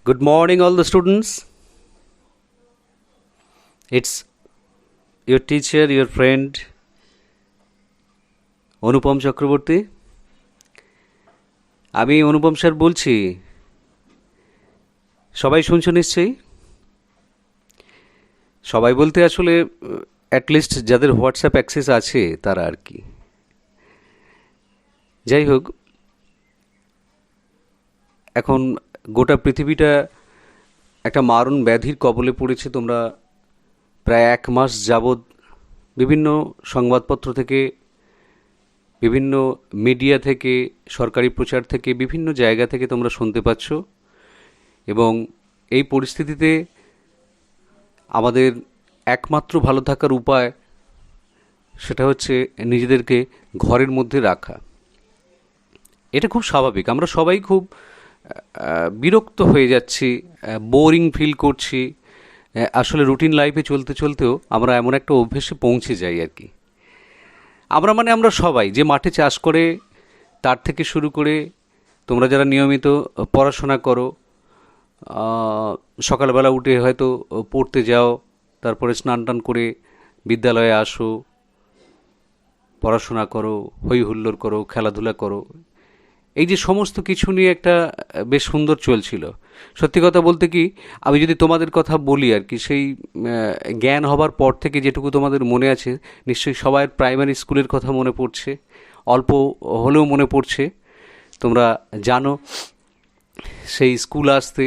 Good morning, all the students. It's your teacher, your friend, অনুপম চক্রবর্তী। আমি অনুপম sir বলছি। সবাই শুনছো নিশ্চয়ই? সবাই বলতে আসলে অ্যাটলিস্ট যাদের হোয়াটসঅ্যাপ অ্যাক্সেস আছে তারা আর কি। যাই হোক, এখন গোটা পৃথিবীটা একটা মারণ ব্যাধির কবলে পড়েছে। তোমরা প্রায় 1 মাস যাবৎ বিভিন্ন সংবাদপত্র থেকে, বিভিন্ন মিডিয়া থেকে, সরকারি প্রচার থেকে, বিভিন্ন জায়গা থেকে তোমরা শুনতে পাচ্ছ। এবং এই পরিস্থিতিতে আমাদের একমাত্র ভালো থাকার উপায় সেটা হচ্ছে নিজেদেরকে ঘরের মধ্যে রাখা। এটা খুব স্বাভাবিক। আমরা সবাই খুব বিরক্ত হয়ে যাচ্ছি, বোরিং ফিল করছি। আসলে রুটিন লাইফে চলতে চলতেও আমরা এমন একটা অভ্যেসে পৌঁছে যাই আর কি। আমরা সবাই যে মাঠে চাষ করে তার থেকে শুরু করে তোমরা যারা নিয়মিত পড়াশোনা করো, সকালবেলা উঠে হয়তো পড়তে যাও, তারপরে স্নান টান করে বিদ্যালয়ে আসো, পড়াশোনা করো, হই হুল্লোড় করো, খেলাধুলা করো, এই যে সমস্ত কিছু নিয়ে একটা বেশ সুন্দর চলছিল। সত্যি কথা বলতে কি, আমি যদি তোমাদের কথা বলি আর কি, সেই জ্ঞান হবার পর থেকে যেটুকু তোমাদের মনে আছে, নিশ্চয়ই সবাই প্রাইমারি স্কুলের কথা মনে পড়ছে, অল্প হলেও মনে পড়ছে। তোমরা জানো সেই স্কুল আসতে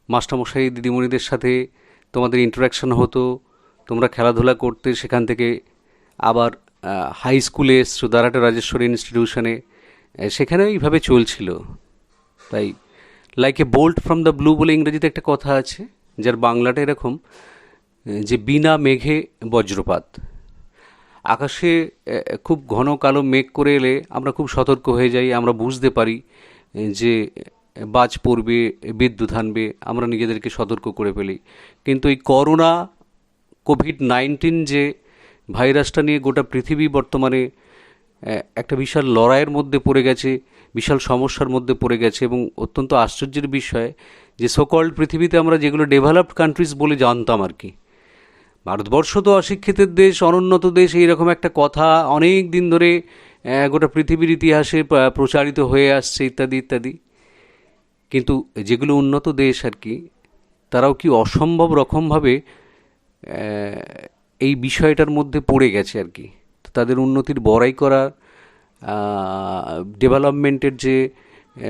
মাস্টারমশাই দিদিমণিদের সাথে তোমাদের ইন্টারাকশন হতো, তোমরা খেলাধুলা করতে, সেখান থেকে আবার হাই স্কুলে এসছো দারাটা রাজেশ্বরী ইনস্টিটিউশনে, সেখানেও এইভাবে চলছিল। তাই like a bolt from the blue বলে ইংরেজিতে একটা কথা আছে, যার বাংলাটা এরকম যে বিনা মেঘে বজ্রপাত। আকাশে খুব ঘন কালো মেঘ করে এলে আমরা খুব সতর্ক হয়ে যাই, আমরা বুঝতে পারি যে বাজ পড়বে, বিদ্যুৎ আনবে, আমরা নিজেদেরকে সতর্ক করে ফেলি। কিন্তু এই করোনা কোভিড-19 যে ভাইরাসটা নিয়ে গোটা পৃথিবী বর্তমানে একটা বিশাল লড়াইয়ের মধ্যে পড়ে গেছে, বিশাল সমস্যার মধ্যে পড়ে গেছে। এবং অত্যন্ত আশ্চর্যের বিষয় যে সোকল্ড পৃথিবীতে আমরা যেগুলো ডেভেলপড কান্ট্রিজ বলে জানতাম আর কি, ভারতবর্ষ তো অশিক্ষিতের দেশ, অনুন্নত দেশ, এইরকম একটা কথা অনেক দিন ধরে গোটা পৃথিবীর ইতিহাসে প্রচারিত হয়ে আসছে ইত্যাদি ইত্যাদি। কিন্তু যেগুলো উন্নত দেশ আর কি, তারাও কি অসম্ভব রকমভাবে এই বিষয়টার মধ্যে পড়ে গেছে আর কি। তাদের উন্নতির বড়াই করা, ডেভেলপমেন্টের যে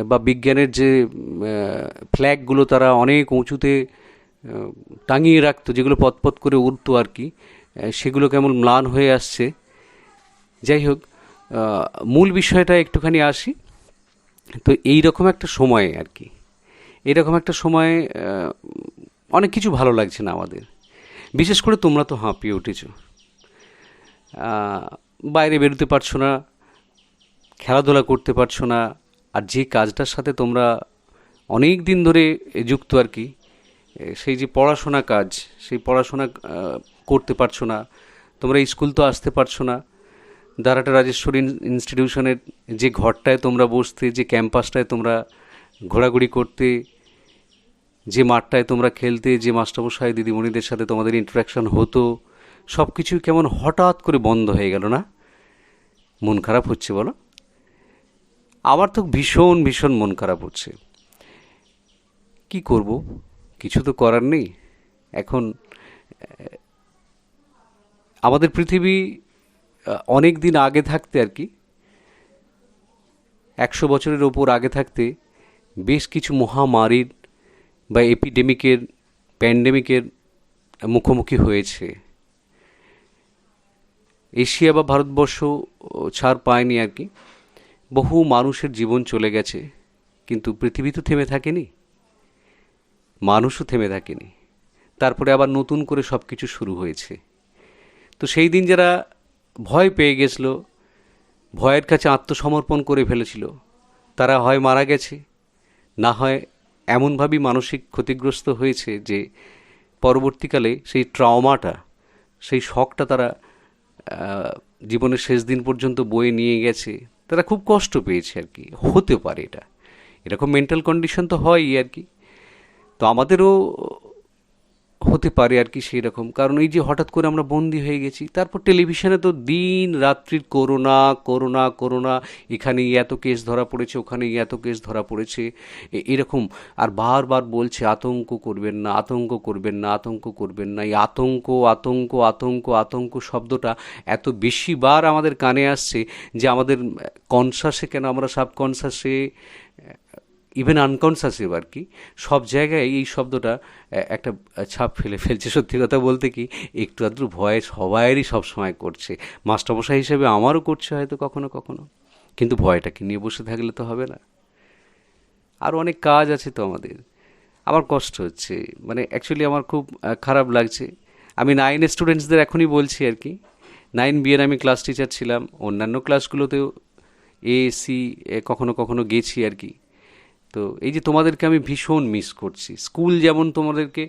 বা বিজ্ঞানের যে ফ্ল্যাগগুলো তারা অনেক উঁচুতে টাঙিয়ে রাখতো, যেগুলো পথ করে উঠতো আর কি, সেগুলো কেমন ম্লান হয়ে আসছে। যাই হোক, মূল বিষয়টা একটুখানি আসি। তো এইরকম একটা সময়ে আর কি, এইরকম একটা সময়ে অনেক কিছু ভালো লাগছে না আমাদের। বিশেষ করে তোমরা তো হাঁপিয়ে উঠেছো, বাইরে বেরোতে পারছো না, খেলাধুলা করতে পারছো না, আর যে কাজটার সাথে তোমরা অনেক দিন ধরে যুক্ত আর কি, সেই যে পড়াশোনা কাজ, সেই পড়াশোনা করতে পারছো না। তোমরা স্কুল তো আসতে পারছো না। দারাটা রাজেশ্বরী ইনস্টিটিউশনের যে ঘরটায় তোমরা বসতে, যে ক্যাম্পাসটায় তোমরা ঘোরাঘুরি করতে, যে মাঠটায় তোমরা খেলতে, যে মাস্টারমশাই দিদিমণিদের সাথে তোমাদের ইন্টারাকশন হতো, সব কিছু কেমন হঠাৎ করে বন্ধ হয়ে গেল না? মন খারাপ হচ্ছে বলো? আমার তো ভীষণ ভীষণ মন খারাপ হচ্ছে। কি করব, কিছু তো করার নেই। এখন আমাদের পৃথিবী অনেক দিন আগে থাকতে আর কি, 100 বছরের ওপর আগে থাকতে বেশ কিছু মহামারীর বা এপিডেমিকের, প্যান্ডেমিকের মুখোমুখি হয়েছে। এশিয়া বা ভারতবর্ষ ছাড় পায়নি আর কি, বহু মানুষের জীবন চলে গেছে। কিন্তু পৃথিবী তো থেমে থাকেনি, মানুষও থেমে থাকেনি। তারপরে আবার নতুন করে সব কিছু শুরু হয়েছে। তো সেই দিন যারা ভয় পেয়ে গেছিল, ভয়ের কাছে আত্মসমর্পণ করে ফেলেছিল, তারা হয় মারা গেছে, না হয় এমনভাবেই মানসিক ক্ষতিগ্রস্ত হয়েছে যে পরবর্তীকালে সেই ট্রমাটা, সেই শকটা তারা জীবনের শেষ দিন পর্যন্ত বয়ে নিয়ে গেছে। তারা খুব কষ্ট পেয়েছে আর কি। হতে পারে এটা, এরকম মেন্টাল কন্ডিশন তো হয়ই আর কি। তো আমাদেরও হতে পারে আর কি সেই রকম, কারণ এই যে হঠাৎ করে আমরা বন্দি হয়ে গেছি, তারপর টেলিভিশনে তো দিন রাত্রির করোনা করোনা করোনা, এখানে এত কেস ধরা পড়েছে, ওখানে এত কেস ধরা পড়েছে, এরকম। আর বারবার বলছে আতঙ্ক করবেন না, আতঙ্ক করবেন না, আতঙ্ক করবেন না। এই আতঙ্ক আতঙ্ক আতঙ্ক আতঙ্ক শব্দটা এত বেশি বার আমাদের কানে আসছে যে আমাদের কনসাসে কেন, আমরা সাবকনসাসে, ইভেন আনকনসাসিভ আর কি, সব জায়গায় এই শব্দটা একটা ছাপ ফেলে ফেলছে। সত্যি কথা বলতে কি, একটু আধটু ভয় সবাইয়েরই সব সময় করছে, মাস্টারমশাই হিসেবে আমারও করছে হয়তো কখনো কখনো, কিন্তু ভয়টাকে নিয়ে বসে থাকলে তো হবে না। আর অনেক কাজ আছে তো আমাদের। আমার কষ্ট হচ্ছে, মানে অ্যাকচুয়ালি আমার খুব খারাপ লাগছে। আমি 9 স্টুডেন্টসদের এখনই বলছি আর কি, 9B এর আমি ক্লাস টিচার ছিলাম, অন্যান্য ক্লাসগুলোতেও এসি কখনো কখনো গেছি আর কি। তো এই যে তোমাদেরকে আমি ভীষণ মিস করছি, স্কুল যেমন তোমাদেরকে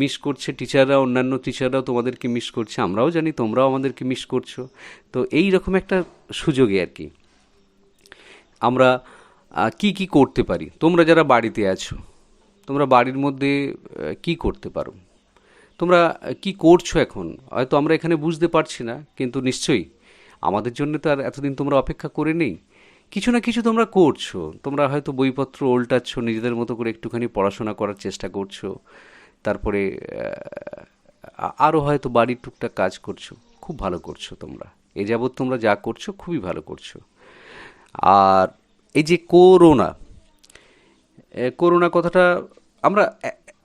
মিস করছে, টিচাররা, অন্যান্য টিচাররাও তোমাদেরকে মিস করছে, আমরাও জানি তোমরাও আমাদেরকে মিস করছো। তো এই রকম একটা সুযোগে আর কি আমরা কি কি করতে পারি, তোমরা যারা বাড়িতে আছো, তোমরা বাড়ির মধ্যে কি করতে পারো, তোমরা কি করছো এখন, হয়তো আমরা এখানে বুঝতে পারছি না, কিন্তু নিশ্চয়ই আমাদের জন্য তো আর এতদিন তোমরা অপেক্ষা করে নেই, কিছু না কিছু তোমরা করছো। তোমরা হয়তো বইপত্র ওল্টাচ্ছ, নিজেদের মতো করে একটুখানি পড়াশোনা করার চেষ্টা করছো, তারপরে আরও হয়তো বাড়ির টুকটাক কাজ করছো। খুব ভালো করছো তোমরা, এ যাবৎ তোমরা যা করছো খুবই ভালো করছো। আর এই যে করোনা, করোনা কথাটা আমরা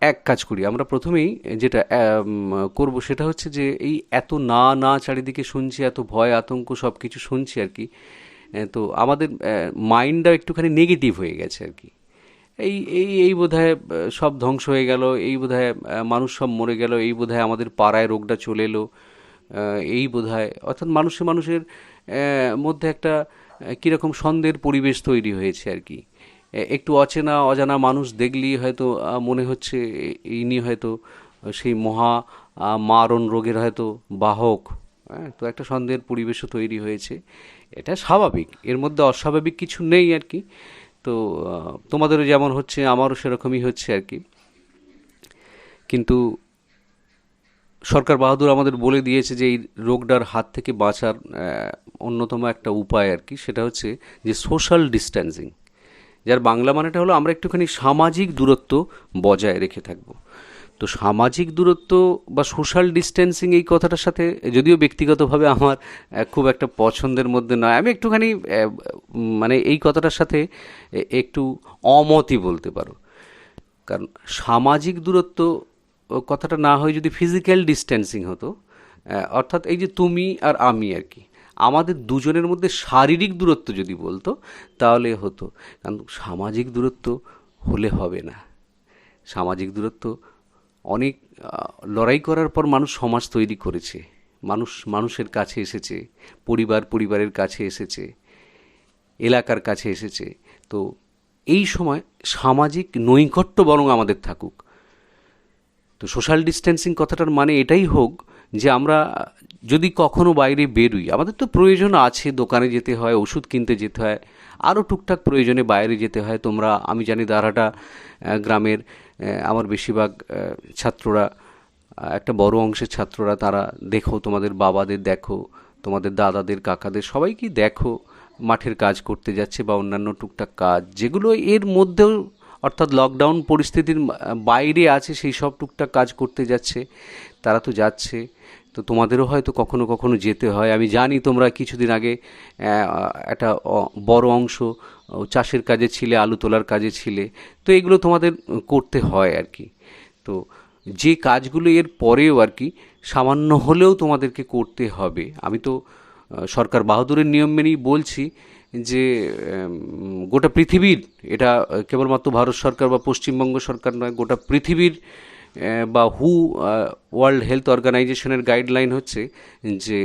এক কাজ করি, আমরা প্রথমেই যেটা করব সেটা হচ্ছে যে এই এত না না চারিদিকে শুনছি, এত ভয় আতঙ্ক সব কিছু শুনছি আর কি, তো আমাদের মাইন্ডটা একটুখানি নেগেটিভ হয়ে গেছে আর কি। এই এই এই বোধহয় সব ধ্বংস হয়ে গেল, এই বোধহয় মানুষ সব মরে গেল, এই বোধহয় আমাদের পাড়ায় রোগটা চলে এলো, এই বোধহয়, অর্থাৎ মানুষের মানুষের মধ্যে একটা কীরকম সন্দেহের পরিবেশ তৈরি হয়েছে আর কি। একটু অচেনা অজানা মানুষ দেখলেই হয়তো মনে হচ্ছে ইনি হয়তো সেই মহা মারণ রোগের হয়তো বাহক। হ্যাঁ, তো একটা সন্দেহের পরিবেশও তৈরি হয়েছে, এটা স্বাভাবিক, এর মধ্যে অস্বাভাবিক কিছু নেই আর কি। তো তোমাদেরও যেমন হচ্ছে আমারও সেরকমই হচ্ছে আর কি। কিন্তু সরকার বাহাদুর আমাদের বলে দিয়েছে যে এই রোগটার হাত থেকে বাঁচার অন্যতম একটা উপায় আর কি, সেটা হচ্ছে যে সোশ্যাল ডিস্ট্যান্সিং, যার বাংলা মানেটা হলো আমরা একটুখানি সামাজিক দূরত্ব বজায় রেখে থাকব। তো সামাজিক দূরত্ব বা সোশ্যাল ডিস্ট্যান্সিং এই কথাটার সাথে যদিও ব্যক্তিগতভাবে আমার খুব একটা পছন্দের মধ্যে নয়, আমি একটুখানি মানে এই কথাটার সাথে একটু অমতই বলতে পারো। কারণ সামাজিক দূরত্ব কথাটা না হয় যদি ফিজিক্যাল ডিস্ট্যান্সিং হতো, অর্থাৎ এই যে তুমি আর আমি আর কি, আমাদের দুজনের মধ্যে শারীরিক দূরত্ব যদি বলতো তাহলে হতো, কারণ সামাজিক দূরত্ব হলে হবে না। সামাজিক দূরত্ব অনেক লড়াই করার পর মানুষ সমাজ তৈরি করেছে, মানুষ মানুষের কাছে এসেছে, পরিবার পরিবারের কাছে এসেছে, এলাকার কাছে এসেছে। তো এই সময় সামাজিক নৈকট্য বরং আমাদের থাকুক। তো সোশ্যাল ডিস্ট্যান্সিং কথাটার মানে এটাই হোক যে আমরা যদি কখনো বাইরে বেরোই, আমাদের তো প্রয়োজন আছে, দোকানে যেতে হয়, ওষুধ কিনতে যেতে হয়, আরও টুকটাক প্রয়োজনে বাইরে যেতে হয়। তোমরা, আমি জানি দারহাটা গ্রামের আমার বেশিরভাগ ছাত্ররা, একটা বড় অংশের ছাত্ররা, তারা দেখো তোমাদের বাবাদের দেখো, তোমাদের দাদাদের কাকাদের সবাইকেই দেখো মাঠের কাজ করতে যাচ্ছে বা অন্যান্য টুকটাক কাজ যেগুলো এর মধ্যেও, অর্থাৎ লকডাউন পরিস্থিতির বাইরে আছে, সেই সব টুকটাক কাজ করতে যাচ্ছে, তারা তো যাচ্ছে। তো তোমাদেরও হয়তো কখনো কখনো যেতে হয়। আমি জানি তোমরা কিছুদিন আগে একটা বড় অংশ চাষের কাজে ছিলে, আলু তোলার কাজে ছিলে, তো এগুলো তোমাদের করতে হয় আর কি। তো যে কাজগুলো এর পরেও আর কি সামান্য হলেও তোমাদেরকে করতে হবে। আমি তো সরকার বাহাদুরের নিয়ম মেনেই বলছি যে গোটা পৃথিবীর, এটা কেবলমাত্র ভারত সরকার বা পশ্চিমবঙ্গ সরকার নয়, গোটা পৃথিবীর বা ওয়ার্ল্ড হেলথ অর্গানাইজেশনের গাইডলাইন হচ্ছে যে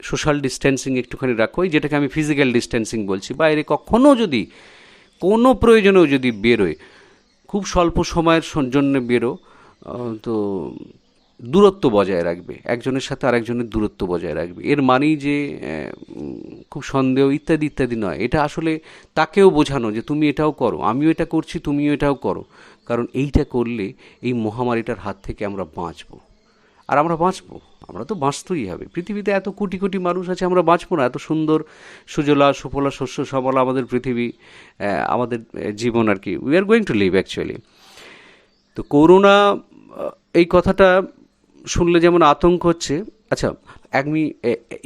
সোশ্যাল ডিস্ট্যান্সিং একটুখানি রাখো, যেটাকে আমি ফিজিক্যাল ডিস্ট্যান্সিং বলছি। বাইরে কখনো যদি কোনো প্রয়োজনেও যদি বেরোয়, খুব স্বল্প সময়ের জন্য বেরো, তো দূরত্ব বজায় রাখবে, একজনের সাথে আরেকজনের দূরত্ব বজায় রাখবে। এর মানেই যে খুব সন্দেহ ইত্যাদি ইত্যাদি নয়, এটা আসলে তাকেও বোঝানো যে তুমি এটাও করো, আমিও এটা করছি, তুমিও এটাও করো। কারণ এইটা করলে এই মহামারীটার হাত থেকে আমরা বাঁচবো। আর আমরা বাঁচবো, আমরা তো বাঁচতেই হবে। পৃথিবীতে এত কোটি কোটি মানুষ আছে, আমরা বাঁচবো না? এত সুন্দর সুজলা সুফলা শস্য শ্যামলা আমাদের পৃথিবী, আমাদের জীবন আর কি, we are going to live actually. তো করোনা, এই কথাটা শুনলে যেমন আতঙ্ক হচ্ছে, আচ্ছা আমি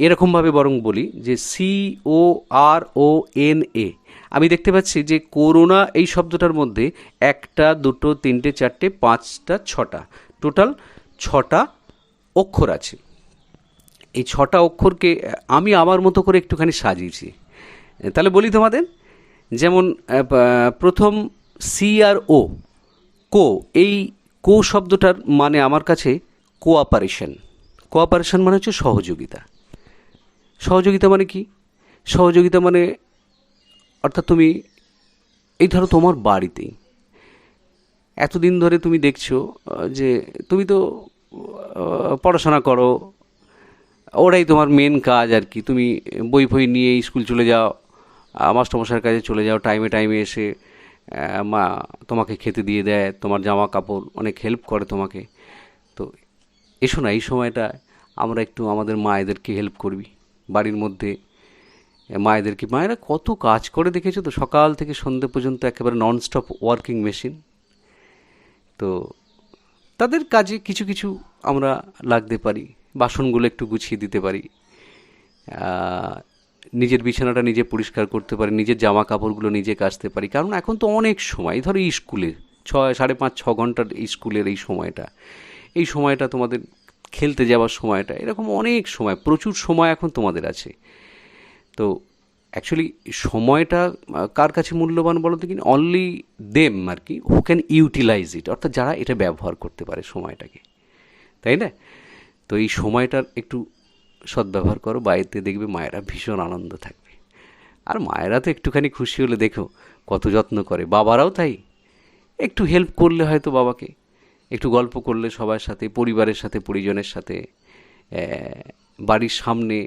এরকমভাবে বরং বলি যে CORONA। আমি দেখতে পাচ্ছি যে করোনা এই শব্দটার মধ্যে 1 2 3 4 5 6 টোটাল 6টা অক্ষর আছে। এই 6টা অক্ষরকে আমি আমার মতো করে একটুখানি সাজিয়েছি। তাহলে বলি তোমাদের, যেমন প্রথম CRO, কো, এই কো শব্দটার মানে আমার কাছে কোঅপারেশন। কোঅপারেশন মানে হচ্ছে সহযোগিতা। সহযোগিতা মানে কি? সহযোগিতা মানে অর্থাৎ তুমি এই ধরো তোমার বাড়িতেই এতদিন ধরে তুমি দেখছো যে তুমি তো পড়াশোনা করো, ওরাই তোমার মেন কাজ আর কি। তুমি বই ফই নিয়ে স্কুল চলে যাও, মাস্টারমশাইয়ের কাছে চলে যাও, টাইমে টাইমে এসে মা তোমাকে খেতে দিয়ে দেয়, তোমার জামা কাপড় অনেক হেল্প করে তোমাকে। তো এসো না, এই সময়টা আমরা একটু আমাদের মায়েদেরকে হেল্প করবি। বাড়ির মধ্যে মায়েদেরকে, মায়েরা কত কাজ করে দেখেছো তো, সকাল থেকে সন্ধ্যে পর্যন্ত একেবারে ননস্টপ ওয়ার্কিং মেশিন। তো তাদের কাজে কিছু কিছু আমরা লাগতে পারি, বাসনগুলো একটু গুছিয়ে দিতে পারি, নিজের বিছানাটা নিজে পরিষ্কার করতে পারি, নিজের জামা কাপড়গুলো নিজে কাচতে পারি। কারণ এখন তো অনেক সময়, ধরো স্কুলে 5.5 ঘন্টার স্কুলের এই সময়টা তোমাদের খেলতে যাওয়ার সময়টা, এরকম অনেক সময়, প্রচুর সময় এখন তোমাদের আছে। তো অ্যাকচুয়ালি সময়টা কার কাছে মূল্যবান বলো তো? কিন্তু অনলি দেম আর কি, হু ক্যান ইউটিলাইজ ইট, অর্থাৎ যারা এটা ব্যবহার করতে পারে সময়টাকে, তাই না? তো এই সময়টার একটু সদ্ব্যবহার করো, বাড়িতে দেখবে মায়েরা ভীষণ আনন্দ থাকবে। আর মায়েরা তো একটুখানি খুশি হলে দেখো কত যত্ন করে, বাবারাও তাই। একটু হেল্প করলে হয়তো বাবাকে, একটু গল্প করলে সবার সাথে, পরিবারের সাথে, পরিজনের সাথে, বাড়ির সামনে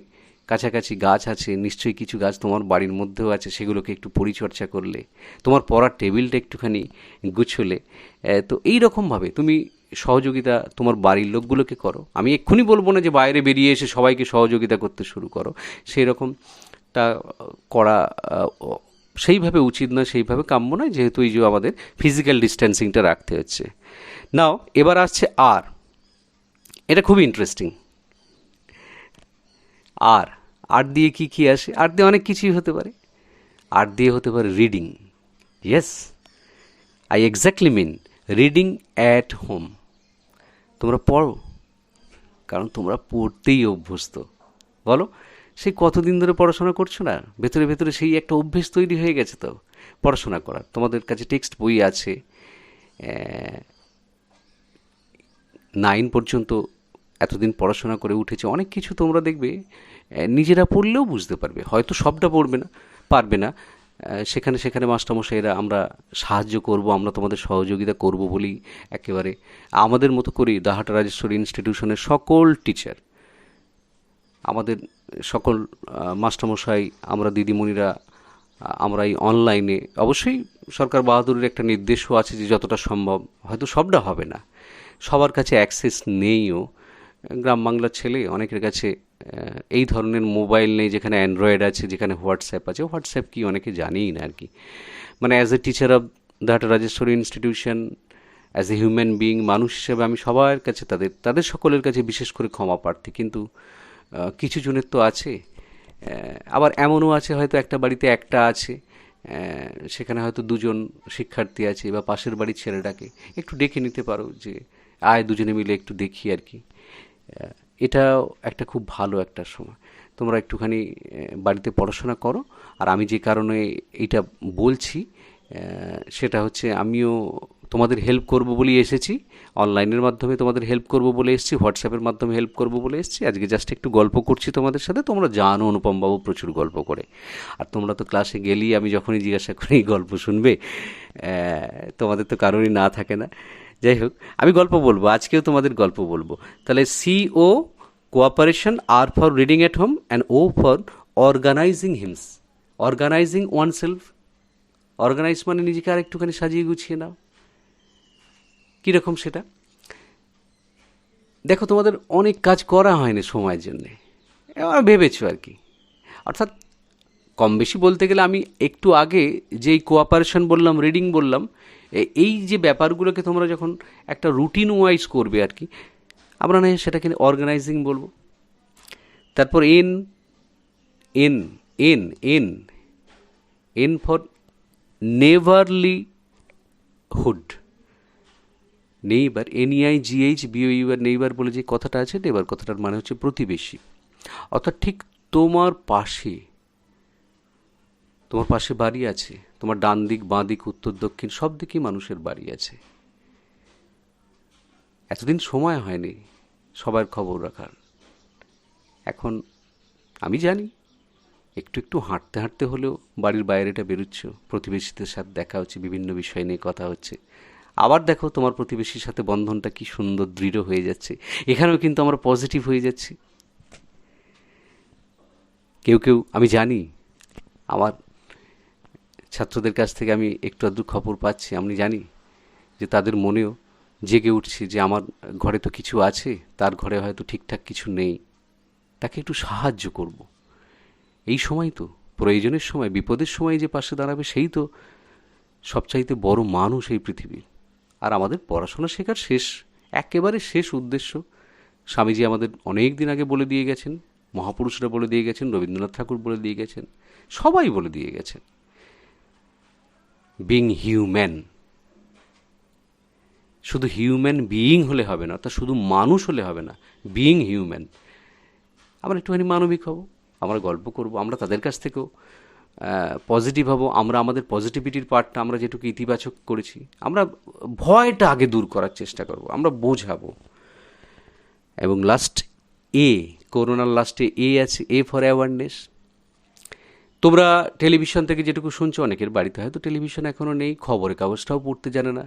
কাছাকাছি গাছ আছে, নিশ্চয়ই কিছু গাছ তোমার বাড়ির মধ্যেও আছে, সেগুলোকে একটু পরিচর্যা করলে, তোমার পড়ার টেবিলটা একটুখানি গুছোলে, তো এই রকমভাবে তুমি সহযোগিতা তোমার বাড়ির লোকগুলোকে করো। আমি এক্ষুনি বলবো না যে বাইরে বেরিয়ে এসে সবাইকে সহযোগিতা করতে শুরু করো, সেই রকমটা করা সেইভাবে উচিত নয়, সেইভাবে কাম্য নয়, যেহেতু এই যে আমাদের ফিজিক্যাল ডিস্ট্যান্সিংটা রাখতে হচ্ছে। নাও এবার আসছে আর, এটা খুবই ইন্টারেস্টিং। আর দিয়ে কি কি আসে? আর দিয়ে অনেক কিছুই হতে পারে। আর দিয়ে হতে পারে reading. Yes, I exactly mean reading at home. তোমরা পড়ো, কারণ তোমরা পড়তেই অভ্যস্ত। বলো, সেই কতদিন ধরে পড়াশোনা করছো না? ভেতরে ভেতরে সেই একটা অভ্যেস তৈরি হয়ে গেছে তো পড়াশোনা করার। তোমাদের কাছে টেক্সট বই আছে, 9 পর্যন্ত এতদিন পড়াশোনা করে উঠেছে, অনেক কিছু তোমরা দেখবে নিজেরা পড়লেও বুঝতে পারবে। হয়তো সবটা পারবে না, সেখানে সেখানে মাস্টারমশাইরা আমরা সাহায্য করব, আমরা তোমাদের সহযোগিতা করব বলেই একেবারে আমাদের মতো করেই দাহাটা রাজেশ্বরী ইনস্টিটিউশনের সকল টিচার, আমাদের সকল মাস্টারমশাই, আমরা দিদিমণিরা, আমরা এই অনলাইনে, অবশ্যই সরকার বাহাদুরের একটা নির্দেশও আছে যে যতটা সম্ভব, হয়তো সবটা হবে না, সবার কাছে অ্যাক্সেস নেইও। গ্রাম বাংলার ছেলে অনেকের কাছে এই ধরনের মোবাইল নেই, যেখানে অ্যান্ড্রয়েড আছে, যেখানে হোয়াটসঅ্যাপ আছে। হোয়াটসঅ্যাপ কি অনেকে জানেই না আর কি। মানে as a teacher of that Rajeshwari institution, as a human being, মানুষ হিসেবে আমি সবার কাছে, তাদের সকলের কাছে বিশেষ করে ক্ষমা প্রার্থী। কিন্তু কিছু জনের তো আছে, আবার এমনও আছে হয়তো একটা বাড়িতে একটা আছে, সেখানে হয়তো 2জন শিক্ষার্থী আছে, বা পাশের বাড়ির ছেলেটাকে একটু ডেকে নিতে পারো যে আয় দুজনে মিলে একটু দেখি আর কি। এটাও একটা খুব ভালো একটা সময়। তোমরা একটুখানি বাড়িতে পড়াশোনা করো। আর আমি যে কারণে এইটা বলছি সেটা হচ্ছে, আমিও তোমাদের হেল্প করব বলেই এসেছি, অনলাইনের মাধ্যমে তোমাদের হেল্প করব বলে এসেছি, হোয়াটসঅ্যাপের মাধ্যমে হেল্প করব বলে এসেছি। আজকে জাস্ট একটু গল্প করছি তোমাদের সাথে। তোমরা জানো অনুপমবাবু প্রচুর গল্প করে, আর তোমরা তো ক্লাসে গেলেই আমি যখনই জিজ্ঞাসা করি গল্প শুনবে, তোমাদের তো কারোরই না থাকে না। যাই হোক, আমি গল্প বলবো, আজকেও তোমাদের গল্প বলবো। তাহলে CO cooperation, R for reading at home, and O for organising himself, organising oneself. Organise মানে নিজেকে আর একটুখানি সাজিয়ে গুছিয়ে নাও। কীরকম সেটা দেখো, তোমাদের অনেক কাজ করা হয়নি সময়ের জন্যে, ভেবেছো আর কি। অর্থাৎ কম বেশি বলতে গেলে আমি একটু আগে যেই কোঅপারেশন বললাম, রিডিং বললাম, এই যে ব্যাপারগুলোকে তোমরা যখন একটা রুটিন ওয়াইজ করবে আর কি, আমরা না সেটাকে অর্গানাইজিং বলবো। তারপর N N N N N for neighbourhood, neighbour, NEIGHBOUR, neighbour বলে যে কথাটা আছে, নেইবার কথাটার মানে হচ্ছে প্রতিবেশী। অর্থাৎ ঠিক তোমার পাশে, তোমার পাশে বাড়ি আছে, তোমার ডান দিক, বাঁ দিক, উত্তর দক্ষিণ সব দিকেই মানুষের বাড়ি আছে। এতদিন সময় হয়নি সবার খবর রাখার। এখন আমি জানি একটু একটু হাঁটতে হাঁটতে হলেও বাড়ির বাইরেটা বেরোচ্ছ, প্রতিবেশীদের সাথে দেখা হচ্ছে, বিভিন্ন বিষয় নিয়ে কথা হচ্ছে। আবার দেখো তোমার প্রতিবেশীর সাথে বন্ধনটা কি সুন্দর দৃঢ় হয়ে যাচ্ছে। এখানেও কিন্তু আমরা পজিটিভ হয়ে যাচ্ছি। কেউ কেউ, আমি জানি আমার ছাত্রদের কাছ থেকে আমি একটু আধটু খবর পাচ্ছি, আমি জানি যে তাদের মনেও জেগে উঠছে যে আমার ঘরে তো কিছু আছে, তার ঘরে হয়তো ঠিকঠাক কিছু নেই, তাকে একটু সাহায্য করব। এই সময় তো প্রয়োজনের সময়, বিপদের সময় যে পাশে দাঁড়াবে সেই তো সবচাইতে বড় মানুষ এই পৃথিবীর। আর আমাদের পড়াশোনা শেখার একেবারে শেষ উদ্দেশ্য স্বামীজি আমাদের অনেক দিন আগে বলে দিয়ে গেছেন, মহাপুরুষরা বলে দিয়ে গেছেন, রবীন্দ্রনাথ ঠাকুর বলে দিয়ে গেছেন, সবাই বলে দিয়ে গেছেন, বিং হিউম্যান। শুধু হিউম্যান বিইং হলে হবে না, অর্থাৎ শুধু মানুষ হলে হবে না, বিইং হিউম্যান। আমরা একটুখানি মানবিক হব, আমরা গল্প করব, আমরা তাদের কাছ থেকেও পজিটিভ হব। আমরা আমাদের পজিটিভিটির পার্টটা আমরা যেটুকু ইতিবাচক করেছি, আমরা ভয়টা আগে দূর করার চেষ্টা করব, আমরা বোঝাবো। এবং লাস্ট এ, করোনার লাস্টে আছে, এ ফর অ্যাওয়ারনেস। তোমরা টেলিভিশন থেকে যেটুকু শুনছো, অনেকের বাড়িতে হয়তো টেলিভিশন এখনও নেই, খবরের কাগজটাও পড়তে জানে না।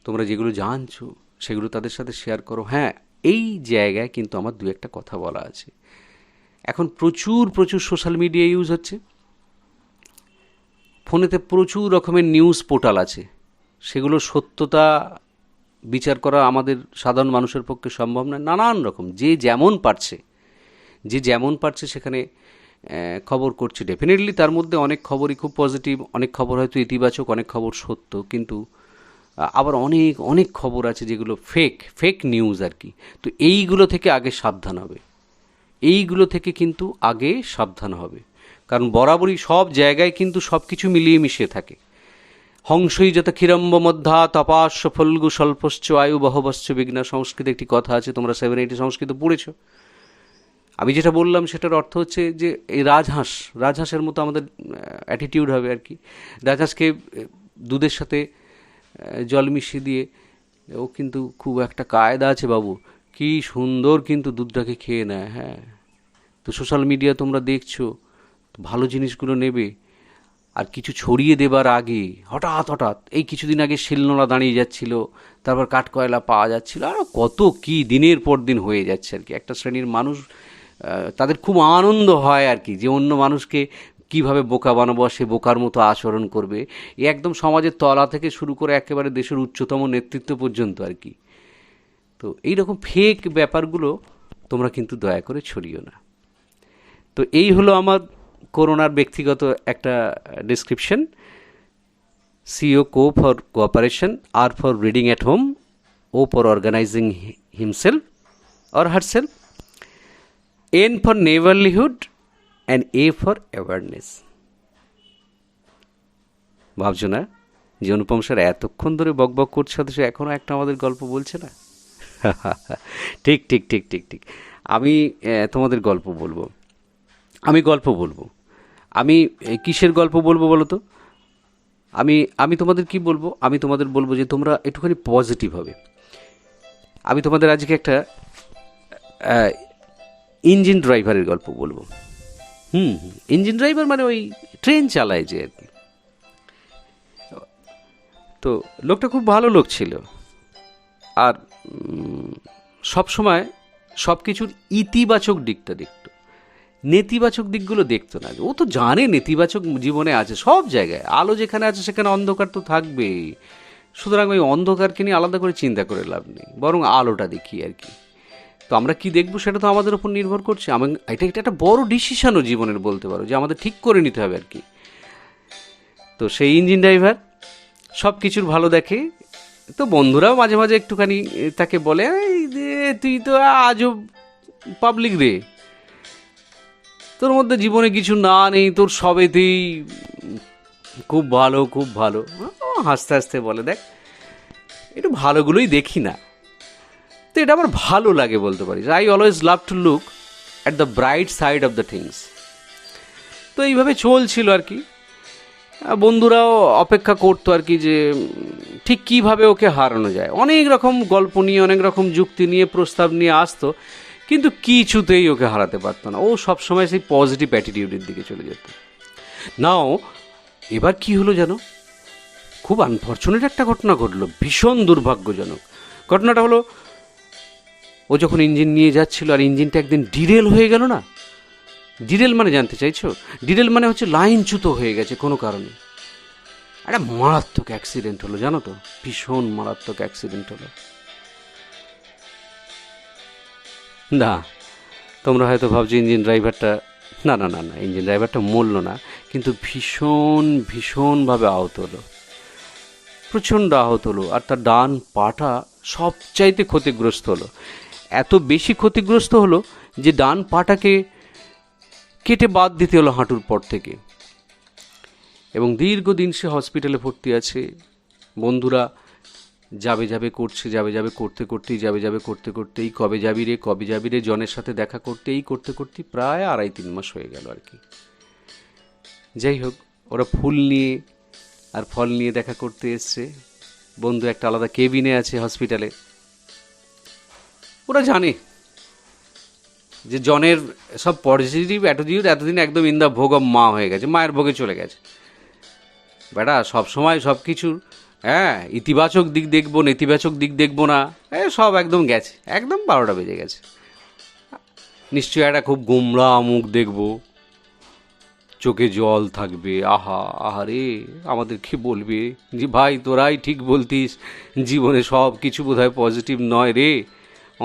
তোমরা যেগুলো জানছো সেগুলো তাদের সাথে শেয়ার করো। হ্যাঁ, এই জায়গায় কিন্তু আমার দু একটা কথা বলা আছে। এখন প্রচুর সোশ্যাল মিডিয়া ইউজ হচ্ছে, ফোনেতে প্রচুর রকমের নিউজ পোর্টাল আছে, সেগুলো সত্যতা বিচার করা আমাদের সাধারণ মানুষের পক্ষে সম্ভব নয়। নানান রকম যে যেমন পারছে সেখানে খবর করছে। ডেফিনেটলি তার মধ্যে অনেক খবরই খুব পজিটিভ, অনেক খবর হয়তো ইতিবাচক, অনেক খবর সত্য, কিন্তু আবার অনেক খবর আছে যেগুলো ফেক নিউজ আর কি। তো এইগুলো থেকে আগে সাবধান হবে, এইগুলো থেকে কিন্তু আগে সাবধান হবে। কারণ বরাবরই সব জায়গায় কিন্তু সব কিছু মিলিয়ে মিশিয়ে থাকে। হংসই যত ক্ষীরম্ব মধ্যা তপাস্য ফল্গু স্বল্পশ্চ আয়ু বহবশ্চ বিঘ্না, সংস্কৃতে একটি কথা আছে, তোমরা 7-8 সংস্কৃত পড়েছ। আমি যেটা বললাম সেটার অর্থ হচ্ছে যে এই রাজহাঁসের মতো আমাদের অ্যাটিটিউড হবে আর কি। রাজহাঁসকে দুধের সাথে জল মিশিয়ে দিয়ে, ও কিন্তু খুব একটা কায়দা আছে বাবু, কি সুন্দর কিন্তু দুধটাকে খেয়ে নেয়। হ্যাঁ, তো সোশ্যাল মিডিয়া তোমরা দেখছো, ভালো জিনিসগুলো নেবে, আর কিছু ছড়িয়ে দেবার আগে হঠাৎ এই কিছুদিন আগে শিলনোড়া দাঁড়িয়ে যাচ্ছিল, তারপর কাঠকয়লা পাওয়া যাচ্ছিল, আর কত কি দিনের পর দিন হয়ে যাচ্ছে আর কি। একটা শ্রেণীর মানুষ, তাদের খুব আনন্দ হয় আর কি, যে অন্য মানুষকে কিভাবে বোকা বানাবো, সে বোকার মতো আচরণ করবে। এ একদম সমাজের তলা থেকে শুরু করে একেবারে দেশের উচ্চতম নেতৃত্ব পর্যন্ত আর কি। তো এইরকম ফেক ব্যাপারগুলো তোমরা কিন্তু দয়া করে ছড়িও না। তো এই হলো আমার করোনার ব্যক্তিগত একটা description. CO for cooperation, R for reading at home, O for organising himself or herself, N for neighbourhood, and A for awareness. ভাবছো না যে অনুপম স্যার এতক্ষণ ধরে বকবক করছে, অথচ এখনও একটা আমাদের গল্প বলছে না? ঠিক। আমি তোমাদের গল্প বলবো, আমি কিসের গল্প বলবো বলো তো? আমি তোমাদের কি বলবো? আমি তোমাদের বলবো যে তোমরা একটুখানি পজিটিভ হবে। আমি তোমাদের আজকে একটা ইঞ্জিন ড্রাইভারের গল্প বলবো। ইঞ্জিন ড্রাইভার মানে ওই ট্রেন চালায় যে আর কি। তো লোকটা খুব ভালো লোক ছিল, আর সব সময় সব কিছুর ইতিবাচক দিকটা দেখতো, নেতিবাচক দিকগুলো দেখতো না। ও তো জানে নেতিবাচক জীবনে আছে সব জায়গায়, আলো যেখানে আছে সেখানে অন্ধকার তো থাকবেই। সুতরাং ওই অন্ধকারকে নিয়ে আলাদা করে চিন্তা করে লাভ নেই, বরং আলোটা দেখি আর কি। তো আমরা কি দেখবো সেটা তো আমাদের উপর নির্ভর করছে। এটা এটা একটা বড় ডিসিশনও জীবনের বলতে পারো, যে আমাদের ঠিক করে নিতে হবে আর কি। তো সেই ইঞ্জিন ড্রাইভার সব কিছুর ভালো দেখে। তো বন্ধুরাও মাঝে মাঝে একটুখানি তাকে বলে, এই তুই তো আজও পাবলিক রে, তোর মধ্যে জীবনে কিছু না নেই, তোর সবেতেই খুব ভালো খুব ভালো। হাসতে হাসতে বলে, দেখ একটু ভালোগুলোই দেখি না। তো এটা আমার ভালো লাগে বলতে পারিস। I always love to look at the bright side of the things. তো এইভাবে চলছিল আর কি। বন্ধুরাও অপেক্ষা করতো আর কি, যে ঠিক কীভাবে ওকে হারানো যায়। অনেক রকম গল্প নিয়ে, অনেক রকম যুক্তি নিয়ে, প্রস্তাব নিয়ে আসতো, কিন্তু কিছুতেই ওকে হারাতে পারতো না। ও সবসময় সেই পজিটিভ অ্যাটিটিউডের দিকে চলে যেত। নাও এবার কি হলো যেন, খুব আনফর্চুনেট একটা ঘটনা ঘটলো, ভীষণ দুর্ভাগ্যজনক। ঘটনাটা হলো, ও যখন ইঞ্জিন নিয়ে যাচ্ছিল আর ইঞ্জিনটা একদিন ডিরেল হয়ে গেল না। ডিরেল মানে জানতে চাইছো? ডিরেল মানে হচ্ছে লাইনচ্যুত হয়ে গেছে কোনো কারণে। একটা মারাত্মক অ্যাক্সিডেন্ট হলো জানো তো, ভীষণ মারাত্মক অ্যাক্সিডেন্ট হলো। না, তোমরা হয়তো ভাবছো ইঞ্জিন ড্রাইভারটা, না না না না, ইঞ্জিন ড্রাইভারটা মরল না, কিন্তু ভীষণভাবে আহত হলো, প্রচণ্ড আহত হলো। আর তার ডান পাটা সবচাইতে ক্ষতিগ্রস্ত হলো। এত বেশি ক্ষতিগ্রস্ত হলো যে ডান পাটাকে কেটে বাদ দিতে হলো হাঁটুর পর থেকে, এবং দীর্ঘদিন সে হসপিটালে ভর্তি আছে। বন্ধুরা যাবে করতেই কবে যাবি রে জনের সাথে দেখা করতেই প্রায় 2.5-3 মাস হয়ে গেল আর কি। যাই হোক, ওরা ফুল নিয়ে আর ফল নিয়ে দেখা করতে এসছে। বন্ধু একটা আলাদা কেবিনে আছে হসপিটালে। ওরা জানে যে জনের সব পজিটিভ অ্যাটিটিউড এতদিন একদম ইন দ্য ভোগ অফ মা হয়ে গেছে, মায়ের ভোগে চলে গেছে। বেটা সবসময় সব কিছুর ইতিবাচক দিক দেখবো, নেতিবাচক দিক দেখবো না, সব একদম গেছে, একদম 12টা বেজে গেছে। নিশ্চয়ই একটা খুব গোমরা মুখ দেখবো, চোখে জল থাকবে, আহারে আমাদের কি বলবে যে ভাই তোরাই ঠিক বলতিস, জীবনে সব কিছু বোধহয় পজিটিভ নয় রে,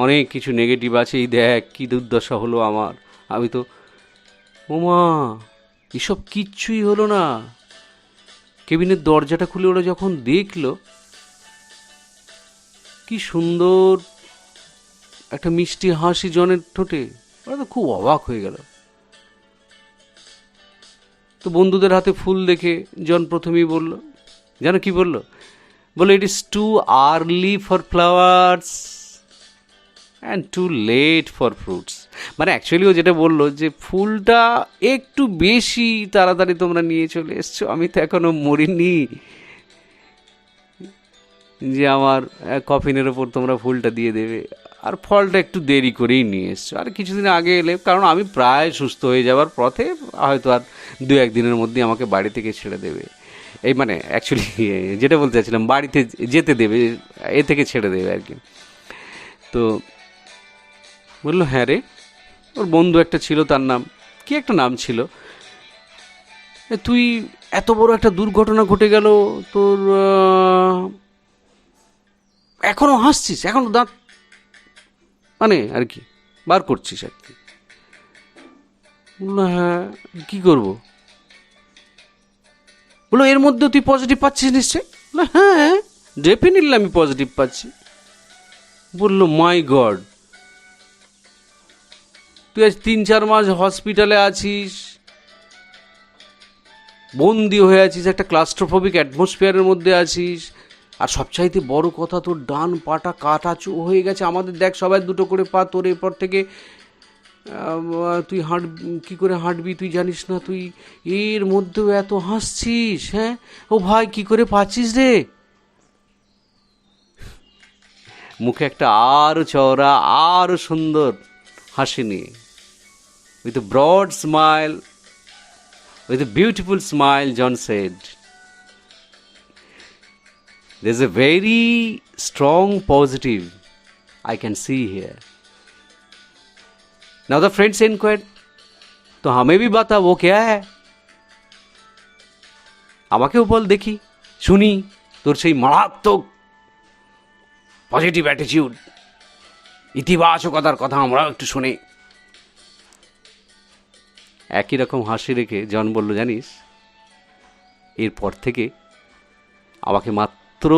অনেক কিছু নেগেটিভ আছে, এই দেখ কী দুর্দশা হলো আমার। আমি তো, ওমা এসব কিচ্ছুই হলো না। কেবিনের দরজাটা খুলে ওরা যখন দেখলো, কি সুন্দর একটা মিষ্টি হাসি জনের ঠোঁটে, ওরা তো খুব অবাক হয়ে গেল। তো বন্ধুদের হাতে ফুল দেখে জন প্রথমেই বলল, জানো কি বললো? বললো, it is too early for flowers and too late for fruits. মানে অ্যাকচুয়ালি ও যেটা বললো যে ফুলটা একটু বেশি তাড়াতাড়ি তোমরা নিয়ে চলে এসছো, আমি তো এখনো মরিনি, যে আমার কফিনের ওপর তোমরা ফুলটা দিয়ে দেবে, আর ফলটা একটু দেরি করেই নিয়ে এসছো, আর কিছুদিন আগে এলে, কারণ আমি প্রায় সুস্থ হয়ে যাওয়ার পথে, হয়তো আর 2-1 দিনের মধ্যে আমাকে বাড়ি থেকে ছেড়ে দেবে। এই মানে অ্যাকচুয়ালি যেটা বলতে চাচ্ছিলাম, বাড়িতে যেতে দেবে, এ থেকে ছেড়ে দেবে আর কি। তো বললো, হ্যাঁ রে। ওর বন্ধু একটা ছিল, তার নাম কি একটা নাম ছিল, তুই এত বড় একটা দুর্ঘটনা ঘটে গেল, তোর এখনো হাসছিস, এখনো দাঁত মানে আর কি বার করছিস আর কি। বললো, হ্যাঁ কী করবো? বললো, এর মধ্যে তুই পজিটিভ পাচ্ছিস নিশ্চয়ই? বললো, হ্যাঁ ডেফিনেটলি আমি পজিটিভ পাচ্ছি। বললো, মাই গড, তুই আজ 3-4 মাস হসপিটালে আছিস, বন্দি হয়ে আছিস, একটা ক্লাস্ট্রোফোবিক অ্যাটমসফিয়ারের মধ্যে আছিস, আর সবচাইতে বড় কথা তোর ডান পাটা কাটাচু হয়ে গেছে। আমাদের দেখ সবাই 2টো করে পা, তোর এরপর থেকে তুই কী করে হাঁটবি তুই জানিস না, তুই এর মধ্যেও এত হাসছিস? হ্যাঁ ও ভাই, কী করে পাচ্ছিস রে? মুখে একটা আরও চওড়া, আরও সুন্দর হাসি নিয়ে, with a broad smile, with a beautiful smile, John said, there's a very strong positive I can see here. Now the friends inquired, तो हमें भी बता वो क्या है, আমাকেও বল দেখি, শুনি তোর সেই মারাত্মক পজিটিভ অ্যাটিটিউড, ইতিবাচকতার কথা আমরাও একটু শুনি। একই রকম হাসি রেখে জন বলল, জানিস এরপর থেকে আমাকে মাত্র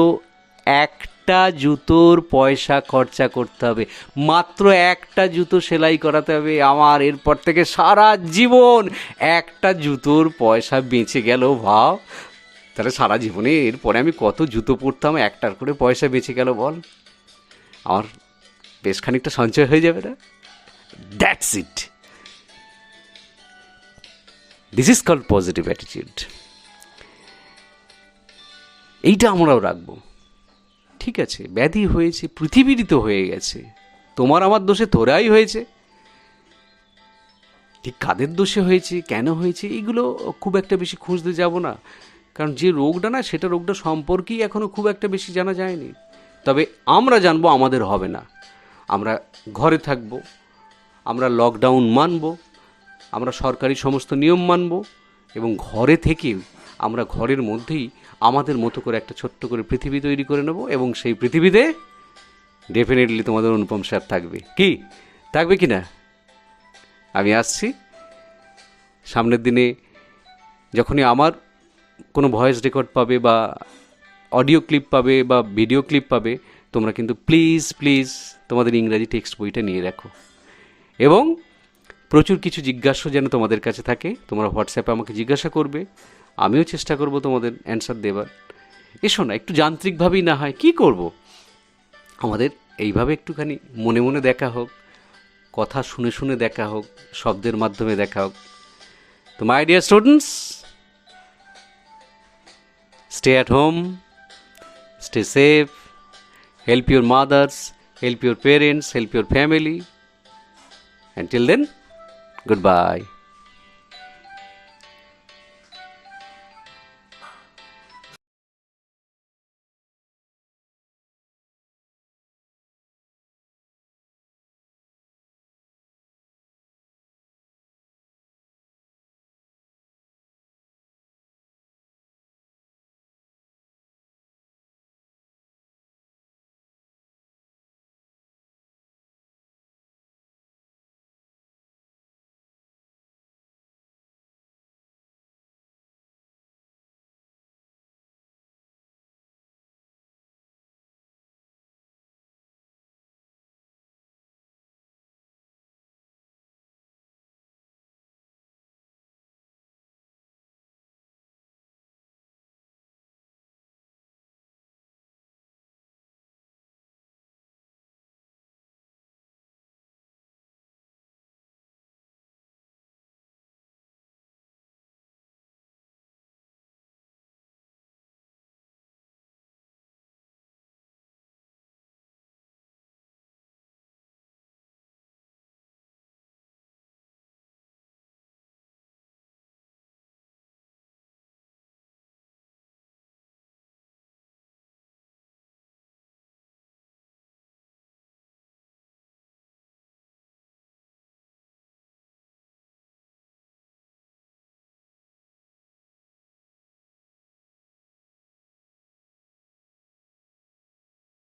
একটা জুতোর পয়সা খরচা করতে হবে, মাত্র একটা জুতো সেলাই করাতে হবে আমার, এরপর থেকে সারা জীবন একটা জুতোর পয়সা বেঁচে গেল। ভাব তাহলে সারা জীবনে এরপরে আমি কত জুতো পরতাম, একটার করে পয়সা বেঁচে গেল বল, আমার বেশ খানিকটা সঞ্চয় হয়ে যাবে না? That's it, this is called positive attitude. এইটা আমরাও রাখবো। ঠিক আছে, ব্যাধি হয়েছে, পৃথিবীরই তো হয়ে গেছে, তোমার আমার দোষে তোরাই হয়েছে, ঠিক কাদের দোষে হয়েছে, কেন হয়েছে, এইগুলো খুব একটা বেশি খুঁজতে যাব না, কারণ যে রোগটা না সেটা রোগটা সম্পর্কেই এখনও খুব একটা বেশি জানা যায়নি। তবে আমরা জানবো আমাদের হবে না, আমরা ঘরে থাকবো, আমরা লকডাউন মানব, আমরা সরকারি সমস্ত নিয়ম মানব, এবং ঘরে থেকেও আমরা ঘরের মধ্যেই আমাদের মতো করে একটা ছোট্ট করে পৃথিবী তৈরি করে নেব, এবং সেই পৃথিবীতে ডেফিনেটলি তোমাদের অনুপম স্যার থাকবে। কি থাকবে কি না? আমি আসছি সামনের দিনে, যখনই আমার কোনো ভয়েস রেকর্ড পাবে বা অডিও ক্লিপ পাবে বা ভিডিও ক্লিপ পাবে, তোমরা কিন্তু প্লিজ প্লিজ তোমাদের ইংরাজি টেক্সট বইটা নিয়ে রাখো, এবং প্রচুর কিছু জিজ্ঞাসা যেন তোমাদের কাছে থাকে, তোমরা হোয়াটসঅ্যাপে আমাকে জিজ্ঞাসা করবে, আমিও চেষ্টা করব তোমাদের অ্যান্সার দেবার। এসো না, একটু যান্ত্রিকভাবেই না হয়, কি করব, আমাদের এইভাবে একটুখানি মনে মনে দেখা হোক, কথা শুনে শুনে দেখা হোক, শব্দের মাধ্যমে দেখা হোক। তো my dear students, stay at home, stay safe, help your mothers, help your parents, help your family. Until then, goodbye.